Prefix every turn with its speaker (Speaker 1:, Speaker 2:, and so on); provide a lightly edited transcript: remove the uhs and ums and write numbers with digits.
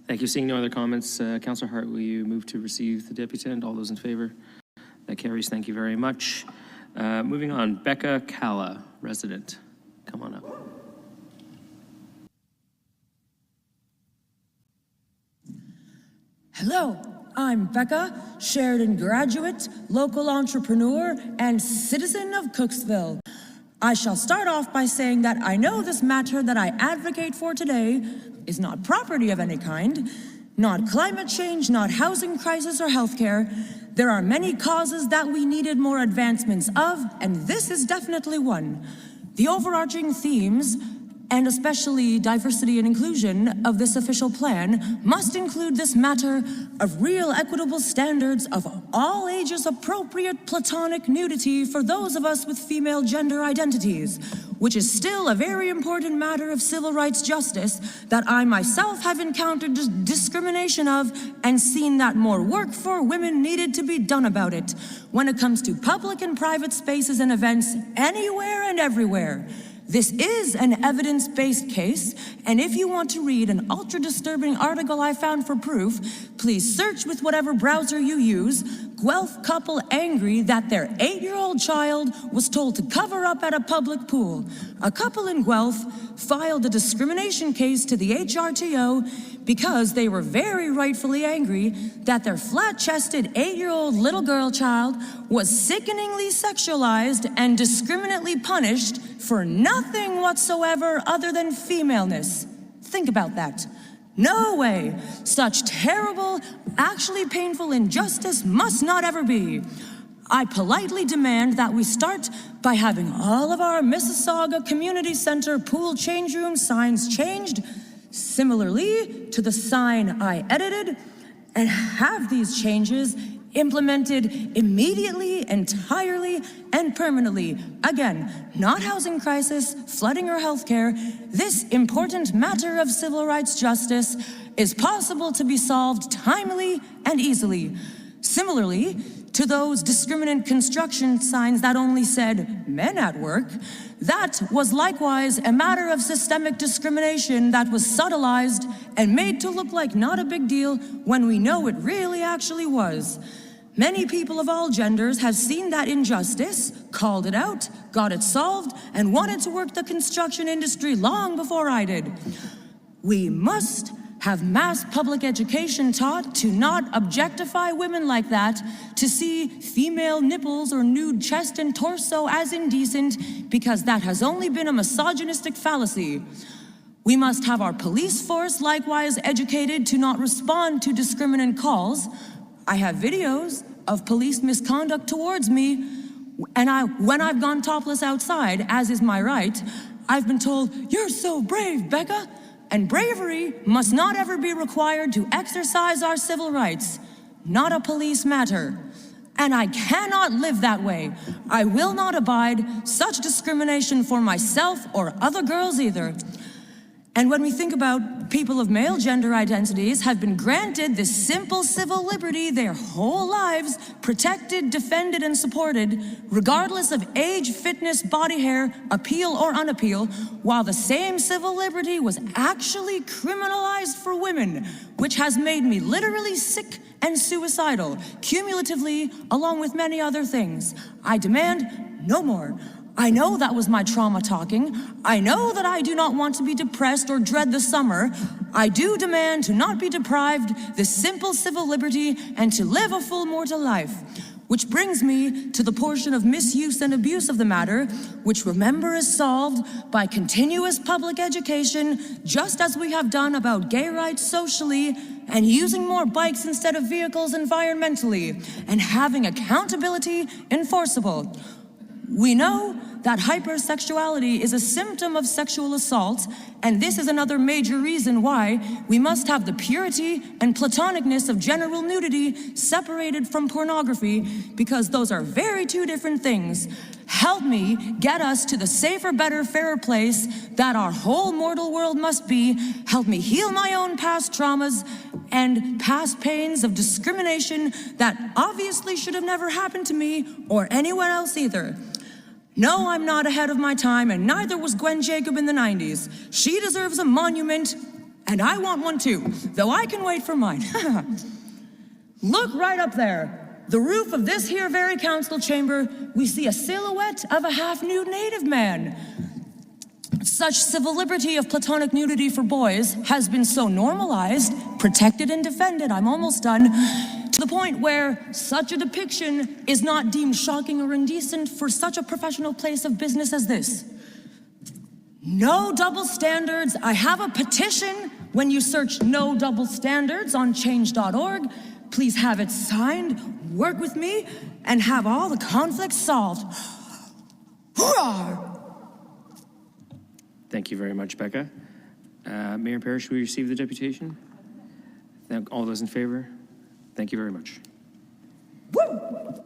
Speaker 1: Thank you. Seeing no other comments, Councillor Hart, will you move to receive the deputant? All those in favour? That carries. Thank you very much. Moving on, Becca Cala, resident. Come on up.
Speaker 2: Hello, I'm Becca, Sheridan graduate, local entrepreneur, and citizen of Cooksville. I shall start off by saying that I know this matter that I advocate for today is not property of any kind, not climate change, not housing crisis or healthcare. There are many causes that we needed more advancements of, and this is definitely one. The overarching themes, and especially diversity and inclusion of this official plan, must include this matter of real equitable standards of all ages appropriate platonic nudity for those of us with female gender identities, which is still a very important matter of civil rights justice that I myself have encountered discrimination of and seen that more work for women needed to be done about it when it comes to public and private spaces and events anywhere and everywhere. This is an evidence-based case, and if you want to read an ultra-disturbing article I found for proof, please search with whatever browser you use, Guelph couple angry that their 8-year-old child was told to cover up at a public pool. A couple in Guelph filed a discrimination case to the HRTO because they were very rightfully angry that their flat-chested 8-year-old little girl child was sickeningly sexualized and discriminately punished for nothing whatsoever other than femaleness. Think about that. No way! Such terrible, actually painful injustice must not ever be. I politely demand that we start by having all of our Mississauga Community Center pool change room signs changed, similarly to the sign I edited, and have these changes implemented immediately, entirely, and permanently. Again, not housing crisis, flooding, or healthcare. This important matter of civil rights justice is possible to be solved timely and easily. Similarly to those discriminant construction signs that only said men at work, that was likewise a matter of systemic discrimination that was subtlized and made to look like not a big deal when we know it really actually was. Many people of all genders have seen that injustice, called it out, got it solved, and wanted to work the construction industry long before I did. We must have mass public education taught to not objectify women like that, to see female nipples or nude chest and torso as indecent, because that has only been a misogynistic fallacy. We must have our police force likewise educated to not respond to discriminant calls. I have videos of police misconduct towards me, and when I've gone topless outside, as is my right, I've been told, "You're so brave, Becca." And bravery must not ever be required to exercise our civil rights, not a police matter. And I cannot live that way. I will not abide such discrimination for myself or other girls either. And when we think about people of male gender identities have been granted this simple civil liberty their whole lives, protected, defended, and supported, regardless of age, fitness, body hair, appeal or unappeal, while the same civil liberty was actually criminalized for women, which has made me literally sick and suicidal, cumulatively, along with many other things. I demand no more. I know that was my trauma talking. I know that I do not want to be depressed or dread the summer. I do demand to not be deprived this simple civil liberty and to live a full mortal life. Which brings me to the portion of misuse and abuse of the matter, which remember is solved by continuous public education, just as we have done about gay rights socially, and using more bikes instead of vehicles environmentally, and having accountability enforceable. We know that hypersexuality is a symptom of sexual assault, and this is another major reason why we must have the purity and platonicness of general nudity separated from pornography, because those are very two different things. Help me get us to the safer, better, fairer place that our whole mortal world must be. Help me heal my own past traumas and past pains of discrimination that obviously should have never happened to me or anyone else either. No, I'm not ahead of my time, and neither was Gwen Jacob in the 90s. She deserves a monument And I want one too, though I can wait for mine. Look right up there. The roof of this here very council chamber, we see a silhouette of a half-nude native man. Such civil liberty of platonic nudity for boys has been so normalized, protected and defended, I'm almost done, to the point where such a depiction is not deemed shocking or indecent for such a professional place of business as this. No double standards. I have a petition. When you search no double standards on change.org, please have it signed, work with me, and have all the conflicts solved. Hurrah!
Speaker 1: Thank you very much, Becca. Mayor Parrish, will you receive the deputation? All those in favor? Thank you very much.
Speaker 2: Woo!